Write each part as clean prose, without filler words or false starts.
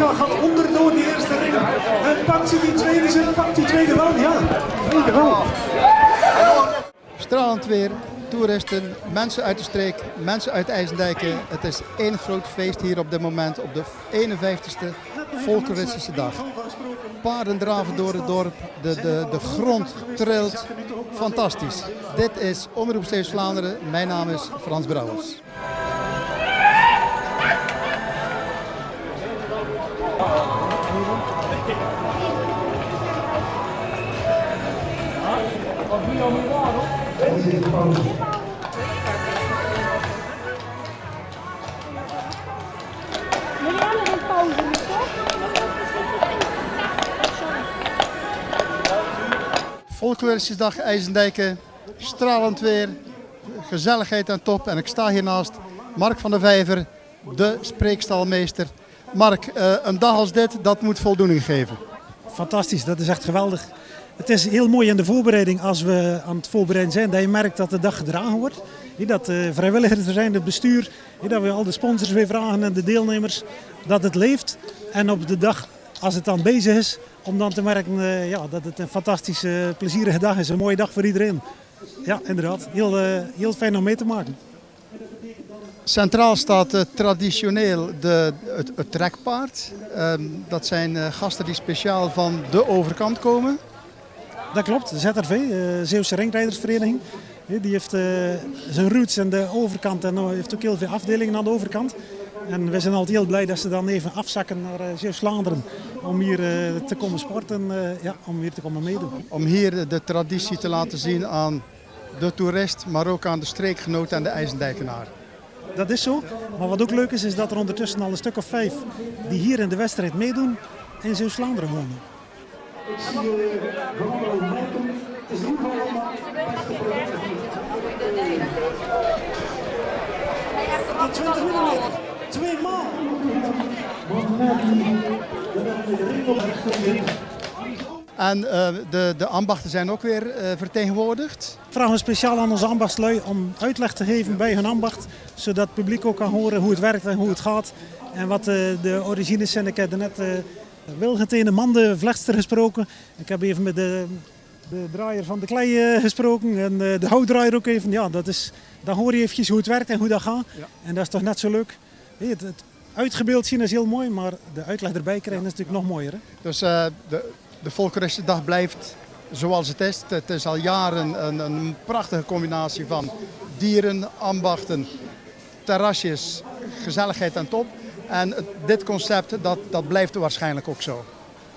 Monica gaat onderdoor die eerste ring. En pakt ze die tweede, ze pakt die tweede wel, ja. Tweede wel. Stralend weer, toeristen, mensen uit de streek, mensen uit IJsendijken. Het is één groot feest hier op dit moment op de 51ste Folkloristische Dag. Paarden draven door het dorp, de grond trilt. Fantastisch. Dit is Omroep Zeeuws-Vlaanderen. Mijn naam is Frans Brouwers. Folkloristische Dag IJsendijken, stralend weer, gezelligheid aan top. En ik sta hier naast Mark van der Vijver, de spreekstalmeester. Mark, een dag als dit, dat moet voldoening geven. Fantastisch, dat is echt geweldig. Het is heel mooi in de voorbereiding als we aan het voorbereiden zijn, dat je merkt dat de dag gedragen wordt. Dat vrijwilligers er zijn, het bestuur, dat we al de sponsors weer vragen en de deelnemers, dat het leeft. En op de dag, als het dan bezig is, om dan te merken dat het een fantastische, plezierige dag is. Een mooie dag voor iedereen. Ja, inderdaad. Heel fijn om mee te maken. Centraal staat traditioneel het trekpaard. Dat zijn gasten die speciaal van de overkant komen. Dat klopt, de ZRV, Zeeuwse Ringrijdersvereniging. Die heeft zijn roots aan de overkant en heeft ook heel veel afdelingen aan de overkant. En we zijn altijd heel blij dat ze dan even afzakken naar Zeeuws-Vlaanderen om hier te komen sporten, om hier te komen meedoen. Om hier de traditie te laten zien aan de toerist, maar ook aan de streekgenoot en de IJsendijkenaar. Dat is zo, maar wat ook leuk is dat er ondertussen al een stuk of 5 die hier in de wedstrijd meedoen in Zeeuws-Vlaanderen wonen. Ik zie gewoon merken, het is niet allemaal beste projecten. De 20 mm, 2 maal. En de ambachten zijn ook weer vertegenwoordigd. We vragen speciaal aan onze ambachtslui om uitleg te geven bij hun ambacht, zodat het publiek ook kan horen hoe het werkt en hoe het gaat. En wat de origines zijn. Ik heb net Wilgetene Mandenvlechtster gesproken. Ik heb even met de draaier van de klei gesproken en de houtdraaier ook even. Ja, dan hoor je eventjes hoe het werkt en hoe dat gaat. Ja. En dat is toch net zo leuk. Het uitgebeeld zien is heel mooi, maar de uitleg erbij krijgen is natuurlijk nog mooier. Hè? Dus de Folkloristische Dag blijft zoals het is. Het is al jaren een prachtige combinatie van dieren, ambachten, terrasjes, gezelligheid en top. En dit concept, dat blijft waarschijnlijk ook zo.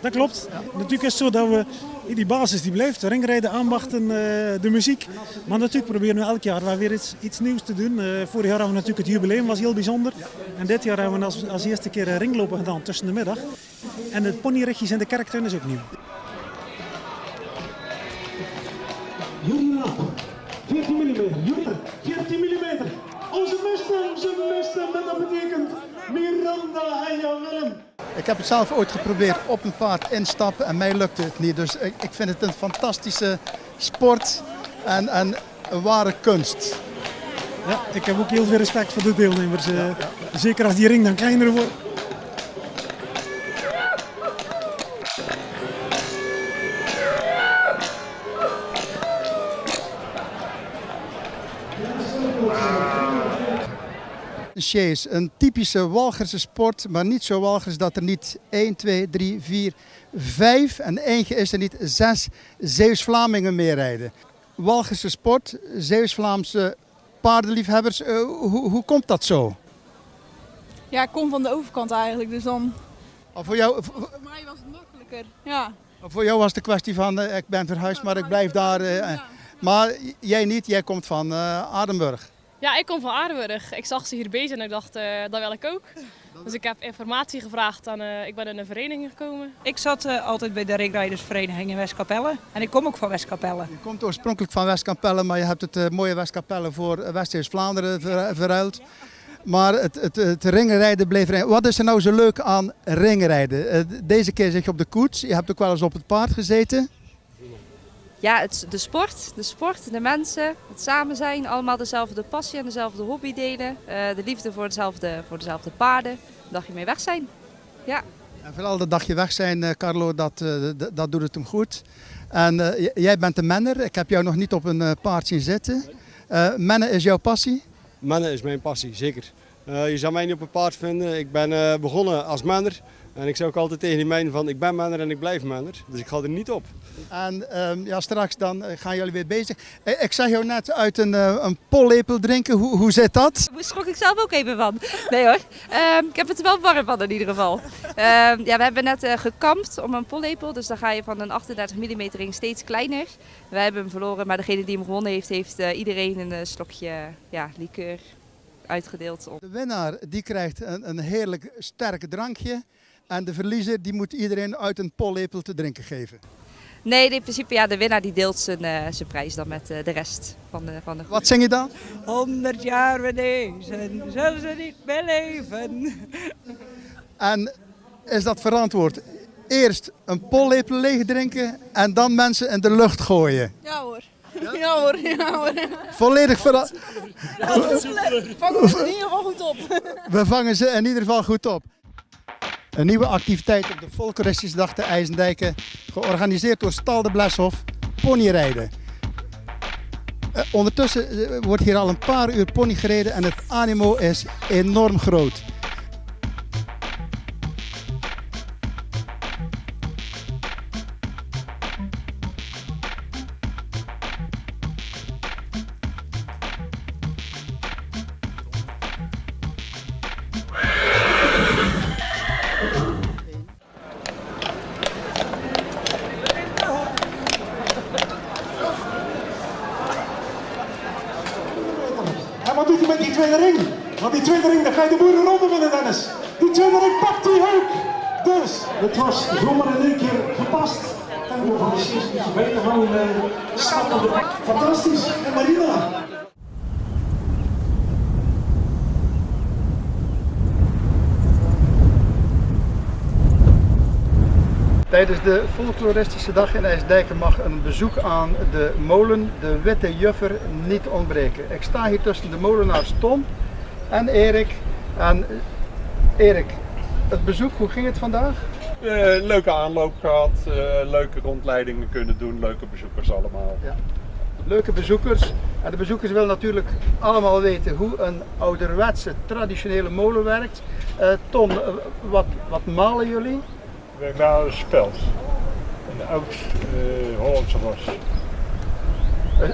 Dat klopt. Ja. Natuurlijk is het zo dat we die basis die blijft, de ringrijden, ambachten, de muziek. Maar natuurlijk proberen we elk jaar wel weer iets nieuws te doen. Vorig jaar hadden we natuurlijk het jubileum, was heel bijzonder. En dit jaar hebben we als eerste keer ringlopen gedaan tussen de middag. En het ponyritjes in de kerktuin is ook nieuw. Jullie lappen, 14 mm, jullie 14 mm. Onze misten, dat betekent Miranda en Jan Willem. Ik heb het zelf ooit geprobeerd op een paard instappen en mij lukte het niet. Dus ik vind het een fantastische sport en een ware kunst. Ja, ik heb ook heel veel respect voor de deelnemers. Zeker als die ring dan kleiner wordt. Chase, een typische Walcherse sport, maar niet zo Walchers dat er niet 1, 2, 3, 4, 5 en eentje is er niet 6 Zeeuws-Vlamingen meerijden. Walcherse sport, Zeeuws-Vlaamse paardenliefhebbers, hoe komt dat zo? Ja, ik kom van de overkant eigenlijk, dus dan... Voor jou, voor mij was het makkelijker, ja. Voor jou was de kwestie van ik ben verhuisd, maar ik blijf daar. Maar jij niet, jij komt van Aardenburg. Ja, ik kom van Aardenburg. Ik zag ze hier bezig en ik dacht, dat wil ik ook. Dus ik heb informatie gevraagd en ik ben in een vereniging gekomen. Ik zat altijd bij de ringrijdersvereniging in Westkapelle en ik kom ook van Westkapelle. Je komt oorspronkelijk van Westkapelle, maar je hebt het mooie Westkapelle voor West-Vlaanderen verruild. Maar het ringrijden bleef rijden. Wat is er nou zo leuk aan ringrijden? Deze keer zit je op de koets, je hebt ook wel eens op het paard gezeten. Ja, de sport, de mensen, het samen zijn, allemaal dezelfde passie en dezelfde hobby delen. De liefde voor dezelfde paarden, een dagje mee weg zijn. Ja. En vooral dat dagje weg zijn, Carlo, dat doet het hem goed. En jij bent een menner. Ik heb jou nog niet op een paard zien zitten. Mennen is jouw passie? Mennen is mijn passie, zeker. Je zal mij niet op een paard vinden. Ik ben begonnen als menner. En ik zeg ook altijd tegen die meiden van ik ben menner en ik blijf menner. Dus ik ga er niet op. En straks dan gaan jullie weer bezig. Ik zag jou net uit een pollepel drinken. Hoe zit dat? Daar schrok ik zelf ook even van. Nee hoor, ik heb het er wel warm van in ieder geval. We hebben net gekampt om een pollepel. Dus dan ga je van een 38 mm ring steeds kleiner. Wij hebben hem verloren, maar degene die hem gewonnen heeft iedereen een slokje liqueur uitgedeeld. De winnaar die krijgt een heerlijk sterk drankje. En de verliezer die moet iedereen uit een pollepel te drinken geven. Nee, in principe de winnaar die deelt zijn prijs dan met de rest van de groep. Wat zing je dan? 100 jaar we deze, zullen ze niet meer leven. En is dat verantwoord? Eerst een pollepel leeg drinken en dan mensen in de lucht gooien. Ja hoor. Ja hoor. Volledig verantwoord. Vangen we in ieder geval goed op. We vangen ze in ieder geval goed op. Een nieuwe activiteit op de Folkloristische Dag te IJsendijken, georganiseerd door Stal de Bleshof, ponyrijden. Ondertussen wordt hier al een paar uur pony gereden en het animo is enorm groot. En wat doet hij met die tweede ring? Want die tweede ring, dan ga je de boerenronde winnen, Dennis. Die tweede ring pakt hij ook. Dus, het was zomaar in één keer gepast. En we gaan de benen gewoon stappen. Fantastisch. En Marina. Tijdens de Folkloristische Dag in IJsdijken mag een bezoek aan de molen De Witte Juffer niet ontbreken. Ik sta hier tussen de molenaars Tom en Erik. En Erik, het bezoek, hoe ging het vandaag? Leuke aanloop gehad, leuke rondleidingen kunnen doen, leuke bezoekers allemaal. Ja. Leuke bezoekers. En de bezoekers willen natuurlijk allemaal weten hoe een ouderwetse, traditionele molen werkt. Tom, wat malen jullie? We malen speld, een oud Hollandse ras.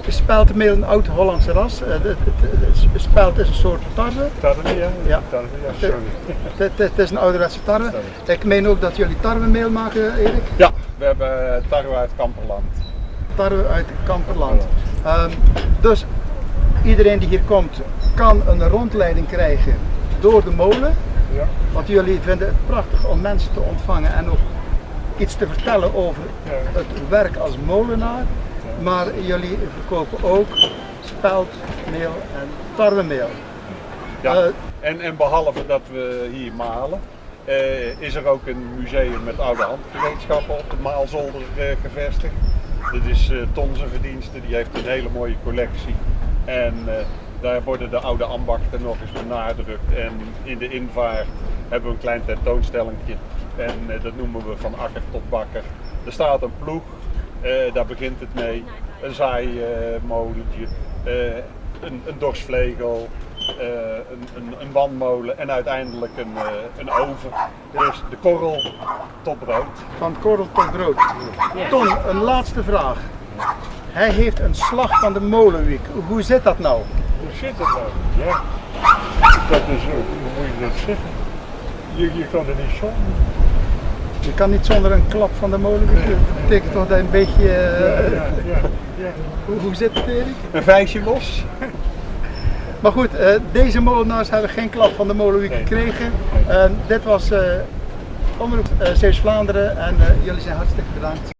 Speltmeel, een oud Hollandse ras. Het spelt is een soort tarwe. Tarwe, ja. Tarwe, ja, sorry. Het is een ouderwetse tarwe. Ik meen ook dat jullie tarwemeel maken, Erik? Ja, we hebben tarwe uit Kamperland. Tarwe uit Kamperland. Dus iedereen die hier komt kan een rondleiding krijgen door de molen. Ja. Want jullie vinden het prachtig om mensen te ontvangen en ook iets te vertellen over het werk als molenaar. Maar jullie verkopen ook speldmeel en tarwemeel. Ja. En behalve dat we hier malen, is er ook een museum met oude handgereedschappen op de Maalzolder gevestigd. Dit is Ton zijn verdienste, die heeft een hele mooie collectie. En daar worden de oude ambachten nog eens benadrukt. En in de invaart hebben we een klein tentoonstellingje. En dat noemen we van akker tot bakker. Er staat een ploeg, daar begint het mee. Een zaaimolentje, een dorsvlegel, een wandmolen en uiteindelijk een oven. Dus de korrel tot brood. Van korrel tot brood. Ton, een laatste vraag. Hij heeft een slag van de molenwiek. Hoe zit dat nou? Hoe zit dat nou? Ja, dat is, hoe moet je dat zeggen? Je kan er niet zonder. Je kan niet zonder een klap van de molenwiek. Dat betekent toch dat een beetje... Ja. Hoe zit het, Erik? Een vijsje los. Maar goed, deze molenaars hebben geen klap van de molenwiek gekregen. Dit was Omroep Zeeuws-Vlaanderen en jullie zijn hartstikke bedankt.